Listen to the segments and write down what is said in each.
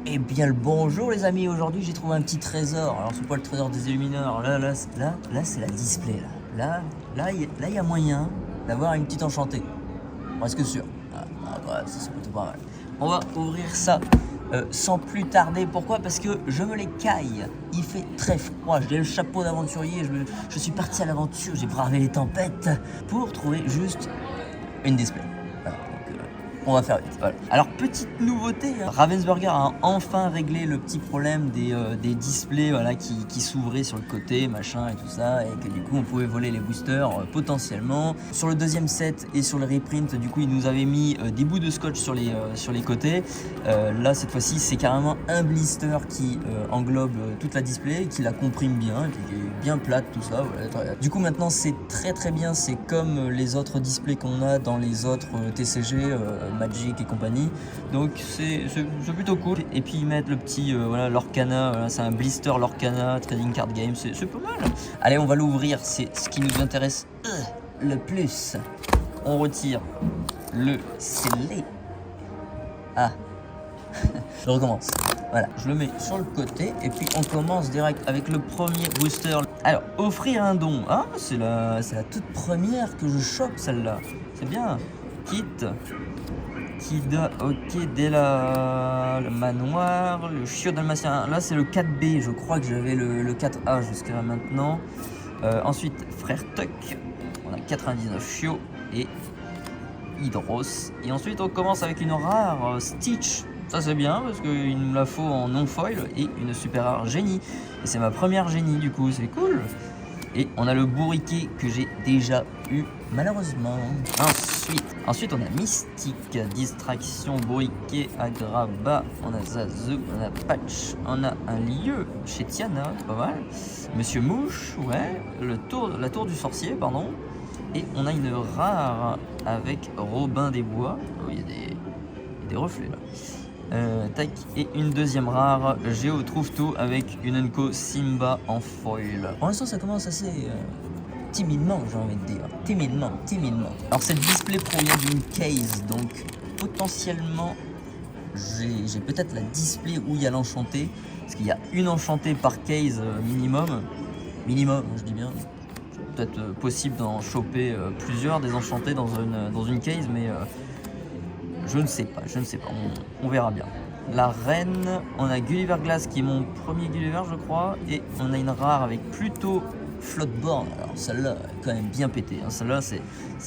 Eh bien le bonjour les amis, aujourd'hui j'ai trouvé un petit trésor. Alors c'est pas le trésor des illumineurs, là c'est la display là il y a moyen d'avoir une petite enchantée. Presque sûr. Ouais, ça c'est plutôt pas mal. On va ouvrir ça sans plus tarder. Pourquoi? Parce que je me les caille. Il fait très froid, j'ai le chapeau d'aventurier, je suis parti à l'aventure, j'ai bravé les tempêtes pour trouver juste une display. Voilà, donc, on va faire vite. Voilà. Alors petite nouveauté, hein. Ravensburger a enfin réglé le petit problème des displays, voilà, qui s'ouvraient sur le côté, machin et tout ça, et que du coup on pouvait voler les boosters potentiellement. Sur le deuxième set et sur le reprint, du coup ils nous avaient mis des bouts de scotch sur les côtés. Là cette fois-ci c'est carrément un blister qui englobe toute la display, qui la comprime bien, qui est bien plate tout ça. Voilà. Du coup maintenant c'est très bien, c'est comme les autres displays qu'on a dans les autres TCG, Magic et compagnie, donc c'est plutôt cool. Et puis ils mettent le petit voilà, Lorcana, voilà, c'est un blister Lorcana Trading Card Game, c'est pas mal. Allez, on va l'ouvrir, c'est ce qui nous intéresse le plus. On retire le scellé. Ah je recommence. Voilà, je le mets sur le côté et puis on commence direct avec le premier booster. Alors, offrir un don. Ah, c'est la toute première que je chope celle-là. C'est bien. Kit. Kida, ok, dès le manoir, le chiot dalmatien. Là, c'est le 4B. Je crois que j'avais le 4A jusqu'à maintenant. Ensuite, frère Tuck. On a 99 chiots et Hydros. Et ensuite, on commence avec une rare Stitch. Ça, c'est bien parce qu'il nous la faut en non-foil et une super rare génie. Et c'est ma première génie, du coup, c'est cool. Et on a le bourriquet que j'ai déjà eu, malheureusement. Ensuite, on a Mystique, Distraction, Bourriquet, Agraba, on a Zazu, on a Patch, on a un lieu chez Tiana, pas mal. Monsieur Mouche, ouais, la tour du sorcier, pardon. Et on a une rare avec Robin des Bois. Oh, il y a des reflets là. Tac, et une deuxième rare, Géo trouve tout avec une Unco Simba en foil. Pour l'instant, ça commence assez timidement, j'ai envie de dire. Timidement. Alors, cette display provient d'une case, donc potentiellement, j'ai peut-être la display où il y a l'enchanté, parce qu'il y a une enchantée par case minimum. Minimum, je dis bien. Peut-être possible d'en choper plusieurs des enchantés dans une case, mais je ne sais pas, on verra bien. La reine, on a Gulliver Glass qui est mon premier Gulliver je crois, et on a une rare avec plutôt Floatborn. Alors celle-là est quand même bien pétée, hein. Celle-là c'est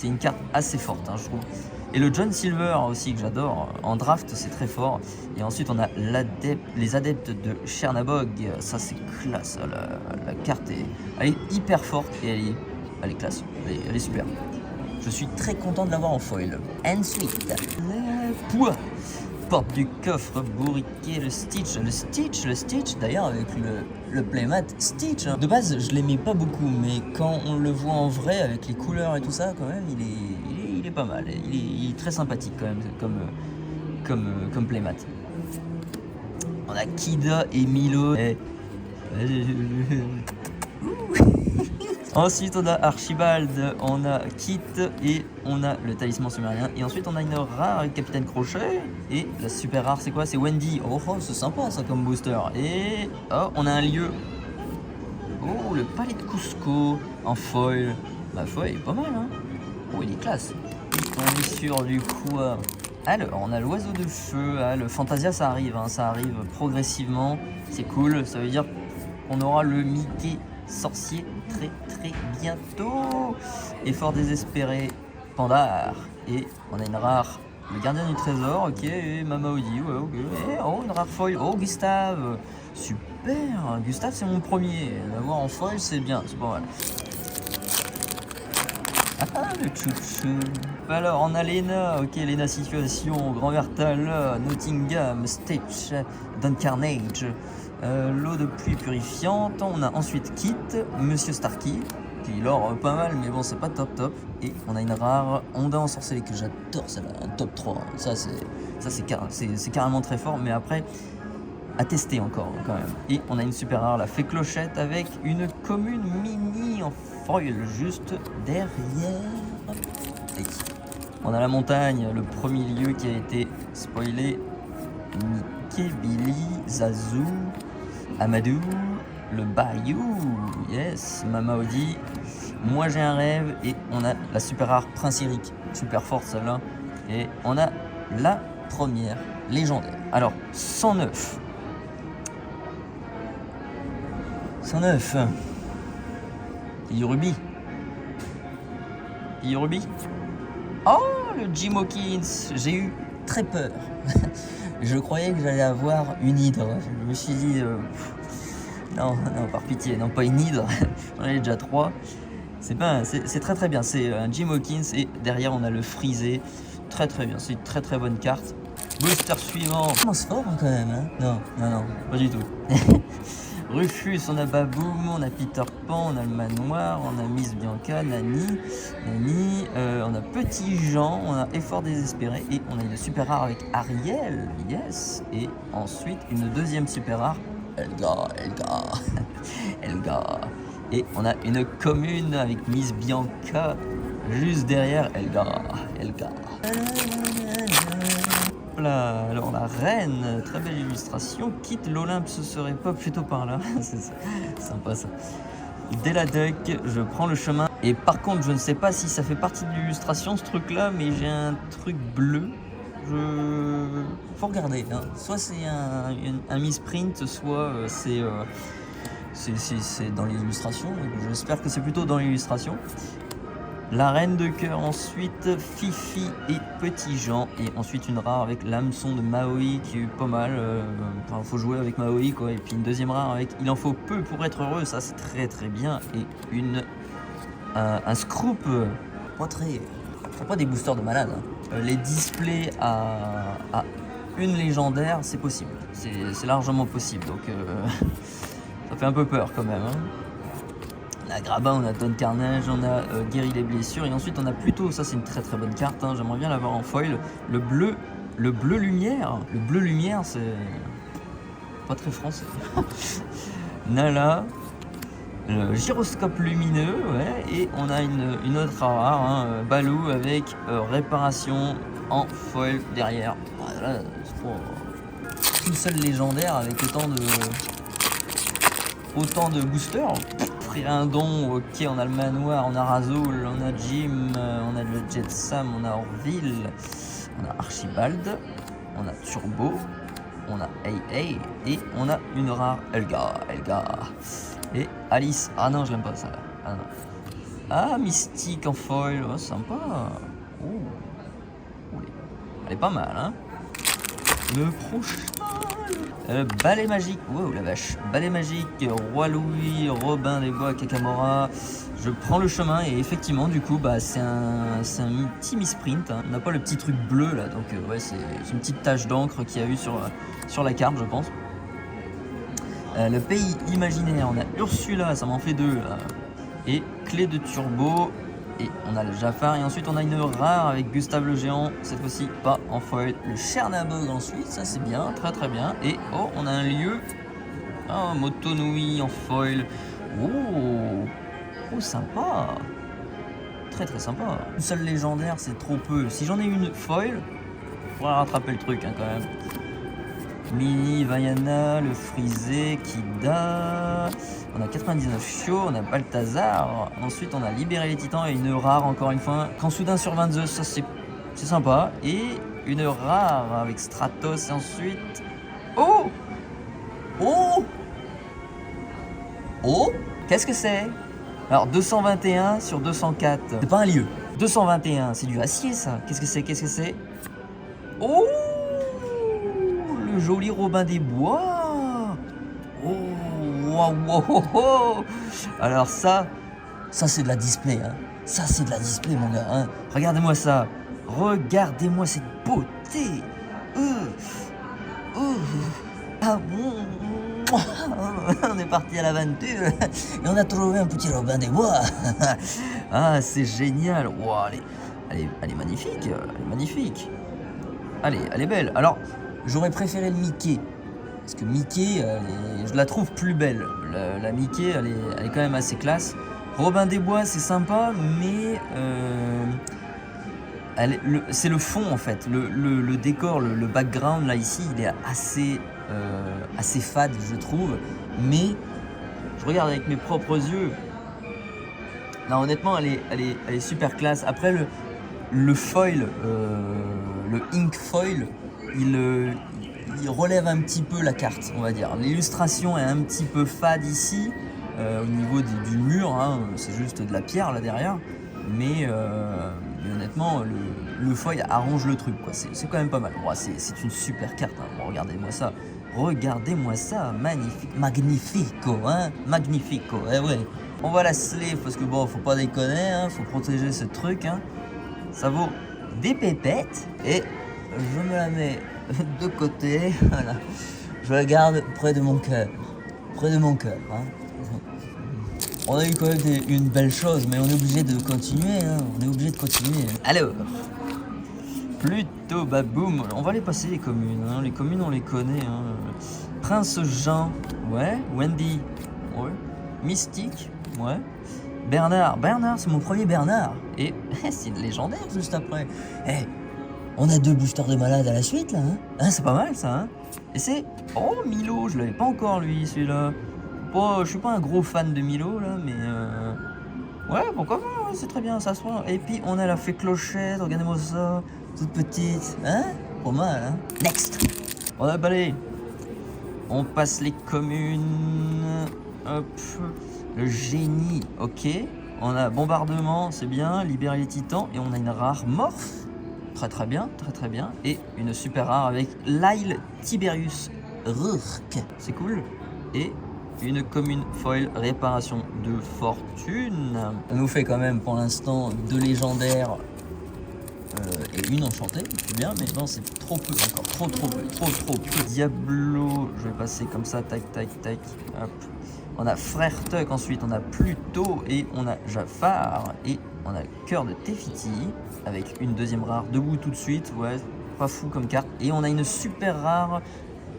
une carte assez forte, hein, je trouve. Et le John Silver aussi que j'adore, en draft c'est très fort. Et ensuite on a les adeptes de Chernabog, ça c'est classe, la carte elle est hyper forte et elle est classe, elle est super. Je suis très content de l'avoir en foil. Ensuite, le poids. Porte du coffre, bourriquet, le Stitch, d'ailleurs avec le playmat Stitch. Hein. De base, je l'aimais pas beaucoup, mais quand on le voit en vrai, avec les couleurs et tout ça, quand même, il est pas mal. Il est très sympathique quand même, comme playmat. On a Kida et Milo. Ensuite, on a Archibald, on a Kit et on a le talisman sumérien. Et ensuite, on a une rare avec Capitaine Crochet. Et la super rare, c'est quoi? C'est Wendy. Oh, c'est sympa ça comme booster. Et oh, on a un lieu. Oh, le palais de Cusco en foil. La foil est pas mal, hein? Oh, il est classe. On est sur du coup. Alors, on a l'oiseau de feu. Ah, le Fantasia, ça arrive, hein, ça arrive progressivement. C'est cool. Ça veut dire qu'on aura le Mickey sorcier très bientôt. Effort désespéré, Pandar. Et on a une rare, le gardien du trésor, ok, et Mamaudi, ouais, ok. Et oh, une rare foil, oh, Gustave, super. Gustave, c'est mon premier. L'avoir en foil, c'est bien, c'est pas mal. Ah, le chouchou. Alors, on a Lena, ok, Lena Situation, Grand Vertal, Nottingham, Stitch, Duncarnage. L'eau de pluie purifiante. On a ensuite Kit, Monsieur Starkey, qui lore pas mal, mais bon, c'est pas top. Et on a une rare Onda ensorcelée que j'adore, celle-là, un top 3. Ça, c'est carrément très fort, mais après, à tester encore, quand même. Et on a une super rare, la Fée Clochette, avec une commune mini en foil juste derrière. Et on a la montagne, le premier lieu qui a été spoilé. Mickey, Billy, Zazu, Amadou, le Bayou, yes, Mama Audi. Moi j'ai un rêve et on a la super rare Prince Eric, super forte celle-là. Et on a la première légendaire. Alors 109. 109. Ruby. Ruby. Oh, le Jim Hawkins. J'ai eu très peur. Je croyais que j'allais avoir une hydre. Je me suis dit, non, par pitié, non, pas une hydre. J'en ai déjà 3. C'est très très bien. C'est un Jim Hawkins et derrière on a le frisé. Très très bien. C'est une très très bonne carte. Booster suivant. On commence fort quand même. Hein, non, pas du tout. Rufus, on a Baboum, on a Peter Pan, on a le manoir, on a Miss Bianca, Nani, on a Petit Jean, on a Effort désespéré et on a une super rare avec Ariel, yes, et ensuite une deuxième super rare, Elga, et on a une commune avec Miss Bianca juste derrière Elga. Là, alors la reine, très belle illustration, quitte l'Olympe, ce serait pas plutôt par là. C'est sympa ça. Dès la duck, je prends le chemin. Et par contre, je ne sais pas si ça fait partie de l'illustration ce truc là, mais j'ai un truc bleu. Faut regarder. Hein. Soit c'est un misprint, soit c'est dans l'illustration. J'espère que c'est plutôt dans l'illustration. La reine de cœur, ensuite Fifi et Petit Jean, et ensuite une rare avec l'hameçon de Maui qui est pas mal. Faut jouer avec Maui quoi, et puis une deuxième rare avec Il en faut peu pour être heureux, ça c'est très très bien, et un Scroop, pas des boosters de malade. Hein. Les displays à une légendaire, c'est possible, c'est largement possible, donc ça fait un peu peur quand même. Hein. On a Grabin, on a Don Carnage, on a Guéri les blessures, et ensuite on a plutôt, ça c'est une très très bonne carte, hein, j'aimerais bien l'avoir en foil, le bleu lumière. Le bleu lumière, c'est pas très français. Nala, le gyroscope lumineux, ouais, et on a une autre rare, hein, Balou avec réparation en foil derrière. Voilà, c'est pour une seule légendaire avec autant de boosters. Un don, ok, on a le manoir, on a Razul, on a Jim, on a le Jet Sam, on a Orville, on a Archibald, on a Turbo, on a AA et on a une rare Elga et Alice. Ah non, je l'aime pas ça. Ah, non. Ah, Mystique en foil, oh, sympa. Elle est pas mal, hein. Le prochain. Balai magique, wow la vache, balai magique, Roi Louis, Robin des Bois, Kakamora. Je prends le chemin et effectivement du coup c'est un petit misprint, hein. On n'a pas le petit truc bleu là, donc ouais c'est une petite tache d'encre qu'il y a eu sur la carte je pense. Le pays imaginaire, on a Ursula, ça m'en fait 2 là. Et Clé de Turbo. Et on a le Jafar, et ensuite on a une rare avec Gustave le Géant, cette fois-ci pas en foil. Le Chernabog ensuite, ça c'est bien, très très bien. Et oh, on a un lieu, Motonui en foil. Oh, sympa. Très très sympa. Une seule légendaire, c'est trop peu. Si j'en ai une foil, il faudra rattraper le truc hein, quand même. Mini, Vaiana, le Frisé, Kida, on a 99 Chio, on a Balthazar, ensuite on a Libéré les Titans et une rare encore une fois, quand soudain sur 22, ça c'est sympa, et une rare avec Stratos et ensuite... Oh, qu'est-ce que c'est? Alors 221 sur 204, c'est pas un lieu, 221, c'est du acier ça, qu'est-ce que c'est? Oh, le joli Robin des Bois. Oh, wow. Alors ça c'est de la display, hein. Ça c'est de la display mon gars, hein. Regardez-moi ça. Regardez-moi cette beauté. Ah bon. On est parti à l'aventure et on a trouvé un petit Robin des Bois. Ah c'est génial. Wow, elle est magnifique. Elle est magnifique. Allez, elle est belle. Alors, j'aurais préféré le Mickey. Parce que Mickey, je la trouve plus belle. La Mickey, elle est quand même assez classe. Robin des Bois, c'est sympa, mais c'est le fond en fait, le décor, le background là ici, il est assez fade je trouve, mais je regarde avec mes propres yeux. Non, honnêtement, elle est super classe. Après le foil, le ink foil, il relève un petit peu la carte, on va dire. L'illustration est un petit peu fade ici, au niveau du mur, hein, c'est juste de la pierre là derrière. Mais honnêtement, le foil arrange le truc, quoi. C'est quand même pas mal. Bon, c'est une super carte, hein. Bon, regardez-moi ça, magnifique, magnifico, hein, magnifico, eh ouais. On va la sleeve parce que bon, faut pas déconner, hein, faut protéger ce truc, hein. Ça vaut des pépettes et je me la mets de côté, voilà. Je la garde près de mon cœur, hein. On a eu quand même une belle chose, mais on est obligé de continuer, hein. Alors, plutôt baboum, on va les passer les communes, hein. Les communes on les connaît, hein. Prince Jean, ouais. Wendy, ouais. Mystique, ouais. Bernard, c'est mon premier Bernard. Et c'est une légendaire juste après. Eh, on a 2 boosters de malade à la suite là, hein, c'est pas mal ça, hein. Et c'est, oh Milo, je l'avais pas encore lui celui-là. Bon, je suis pas un gros fan de Milo là, mais ouais, pourquoi pas, ouais, c'est très bien, ça se prend. Et puis on a la fée Clochette, regardez-moi ça, toute petite, hein, pas mal, hein. Next, on a balayé. On passe les communes, hop, le génie, ok. On a bombardement, c'est bien, libérer les titans, et on a une rare morph, très bien, et une super rare avec Lyle Tiberius Rourke, c'est cool, et une commune foil réparation de fortune. Ça nous fait quand même pour l'instant 2 légendaires et une enchantée, c'est bien, mais non, c'est trop peu encore, trop peu. Diablo, je vais passer comme ça, tac, hop. On a Frère Tuck, ensuite on a Pluto et on a Jafar et on a le cœur de Tefiti avec une deuxième rare debout tout de suite, ouais, pas fou comme carte. Et on a une super rare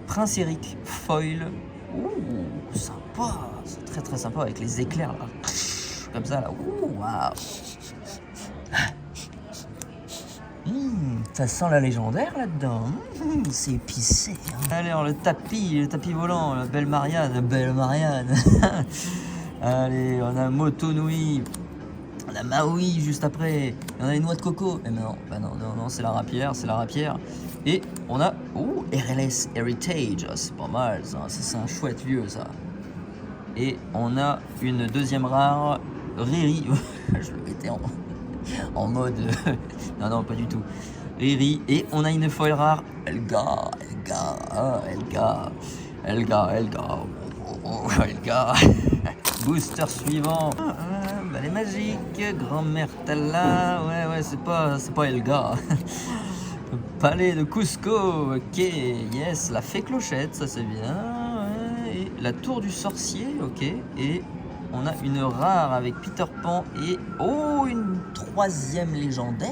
Prince Eric foil. Ouh, sympa, c'est très sympa avec les éclairs là, comme ça là. Ouh, waouh. Ça sent la légendaire là-dedans. C'est épicé. Hein. Alors le tapis volant, la belle Marianne. Allez, on a Motonui. On a Maui juste après. Et on a les noix de coco. Mais non, c'est la rapière, Et on a RLS Heritage. Oh, c'est pas mal ça. C'est un chouette lieu ça. Et on a une deuxième rare, Riri. Je le mettais en mode non pas du tout, Riri. Et on a une foil rare, Elga. Booster suivant, balai magique, grand-mère Tala, ouais, c'est pas Elga. Palais de Cusco, ok, yes, la fée Clochette, ça c'est bien, ouais. Et la tour du sorcier, ok, et on a une rare avec Peter Pan et une 3e légendaire.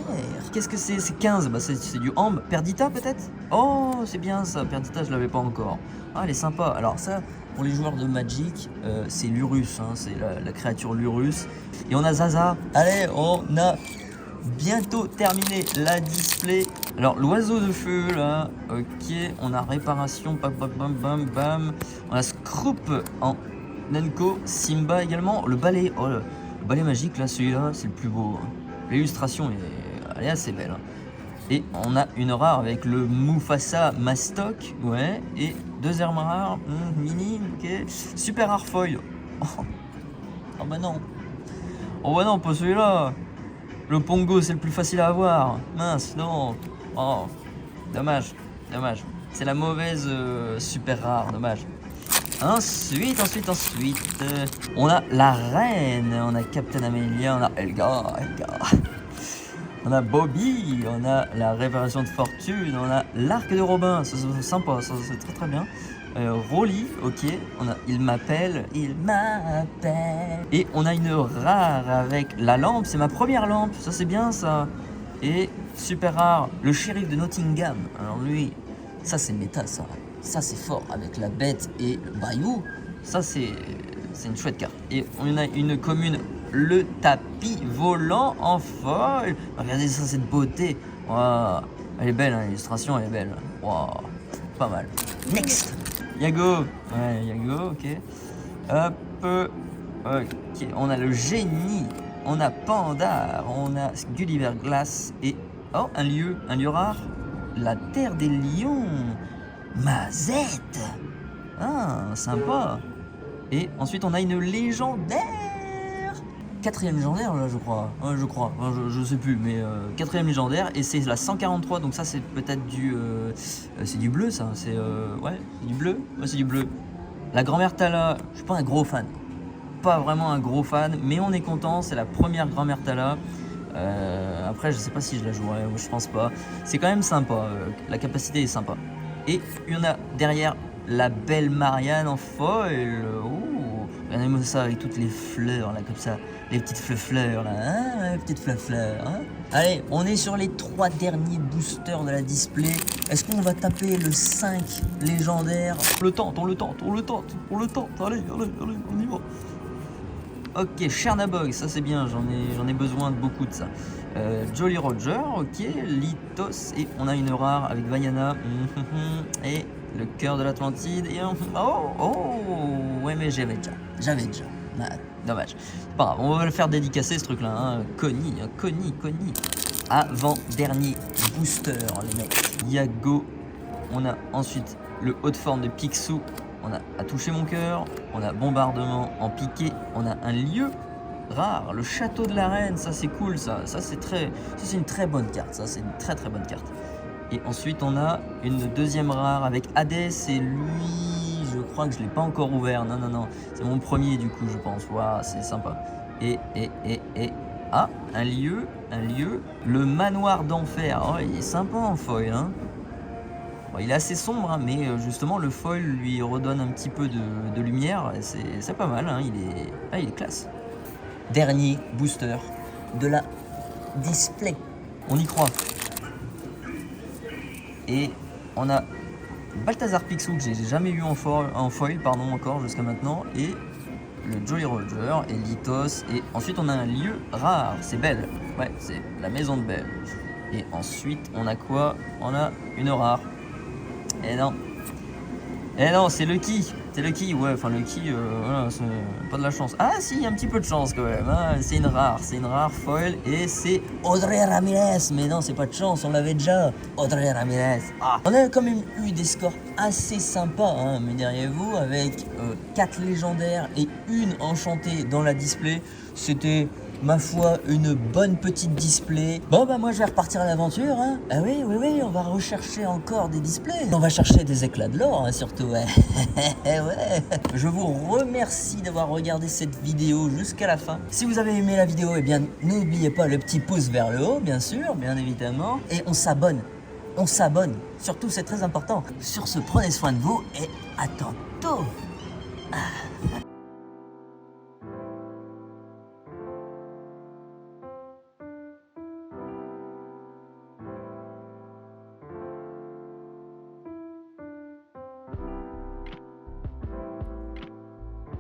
Qu'est-ce que c'est? C'est 15, bah c'est du Amb. Perdita peut-être? Oh, c'est bien ça, Perdita je l'avais pas encore. Ah, elle est sympa. Alors ça, pour les joueurs de Magic, c'est l'Urus, hein, c'est la créature l'Urus. Et on a Zaza. Allez, on a bientôt terminé la display. Alors l'oiseau de feu là, ok, on a réparation, bam. On a Scroop en Nenko, Simba également, le balai, le balai magique là, celui-là, c'est le plus beau. Hein. L'illustration elle est assez belle. Hein. Et on a une rare avec le Mufasa Mastoc, ouais, et 2 armes rares, mini, ok, super rare foil. Oh bah non, pas celui-là. Le Pongo c'est le plus facile à avoir. Mince, non. Oh, dommage. C'est la mauvaise super rare, dommage. Ensuite, on a la reine, on a Captain Amelia, on a Elga. On a Bobby, on a la réparation de fortune, on a l'arc de Robin, ça c'est sympa, ça c'est très bien. Rolly, ok, on a Il m'appelle. Et on a une rare avec la lampe, c'est ma première lampe, ça c'est bien ça. Et super rare, le shérif de Nottingham. Alors lui, ça c'est méta ça. Ça c'est fort avec la bête et le bayou. Ça c'est une chouette carte. Et on a une commune le tapis volant en foil. Regardez ça, cette beauté. Wow. Elle est belle, hein, l'illustration, elle est belle. Wow. Pas mal. Next. Yago. Ouais, Yago, ok. Hop. Ok, on a le génie. On a Panda. On a Gulliver Glass. Et, oh, un lieu rare. La Terre des Lions. Mazette. Ah, sympa. Et ensuite, on a une légendaire. 4ème légendaire, là, je crois. Je sais plus, mais 4ème légendaire. Et c'est la 143, donc ça, c'est peut-être du... c'est du bleu, ça. C'est ouais, c'est du bleu. Ouais, c'est du bleu. La grand-mère Tala, je suis pas un gros fan. Pas vraiment un gros fan, mais on est content. C'est la première grand-mère Tala. Après, je sais pas si je la jouerai, je pense pas. C'est quand même sympa. La capacité est sympa. Et il y en a derrière la belle Marianne en foil. Oh, regardez-moi ça avec toutes les fleurs là, comme ça. Les petites fleurs là, hein, les petites fleurs. Hein. Allez, on est sur les 3 derniers boosters de la display. Est-ce qu'on va taper le 5 légendaire? On le tente. Allez, on y va. Ok, Chernabog, ça c'est bien, j'en ai besoin de beaucoup de ça. Jolly Roger, ok, Lithos, et on a une rare avec Vaiana, et le cœur de l'Atlantide, et ouais, mais j'avais déjà. Ah, dommage. C'est pas grave, on va le faire dédicacer ce truc-là, hein. Connie. Avant-dernier booster, les mecs. Yago, on a ensuite le haut de forme de Picsou. On a à toucher mon cœur, on a bombardement en piqué, on a un lieu rare, le château de la reine, ça c'est cool, ça c'est une très bonne carte, ça c'est une très bonne carte. Et ensuite on a une deuxième rare avec Hadès, et lui, je crois que je l'ai pas encore ouvert, non, c'est mon premier du coup je pense, waouh, c'est sympa. Et un lieu, le manoir d'enfer, oh il est sympa en foil, hein. Bon, il est assez sombre, hein, mais justement le foil lui redonne un petit peu de lumière. C'est pas mal, hein, il est classe. Dernier booster de la display. On y croit. Et on a Balthazar Picsou que j'ai jamais eu en foil encore jusqu'à maintenant. Et le Jolly Roger et Lithos. Et ensuite on a un lieu rare, c'est Belle. Ouais, c'est la maison de Belle. Et ensuite on a quoi? On a une rare. Eh non, c'est Lucky. Ouais, enfin Lucky, voilà, c'est pas de la chance. Ah si, il y a un petit peu de chance quand même, hein. C'est une rare foil, et c'est Audrey Ramirez. Mais non, c'est pas de chance, on l'avait déjà, Audrey Ramirez. Ah. On a quand même eu des scores assez sympas, hein, mais diriez-vous, avec 4 légendaires et une enchantée dans la display. C'était, ma foi, une bonne petite display. Bon bah moi je vais repartir à l'aventure, hein. Ah oui, on va rechercher encore des displays. On va chercher des éclats de l'or, hein, surtout, ouais. Ouais. Je vous remercie d'avoir regardé cette vidéo jusqu'à la fin. Si vous avez aimé la vidéo, eh bien n'oubliez pas le petit pouce vers le haut, bien sûr, bien évidemment. Et on s'abonne. Surtout, c'est très important. Sur ce, prenez soin de vous et à tantôt.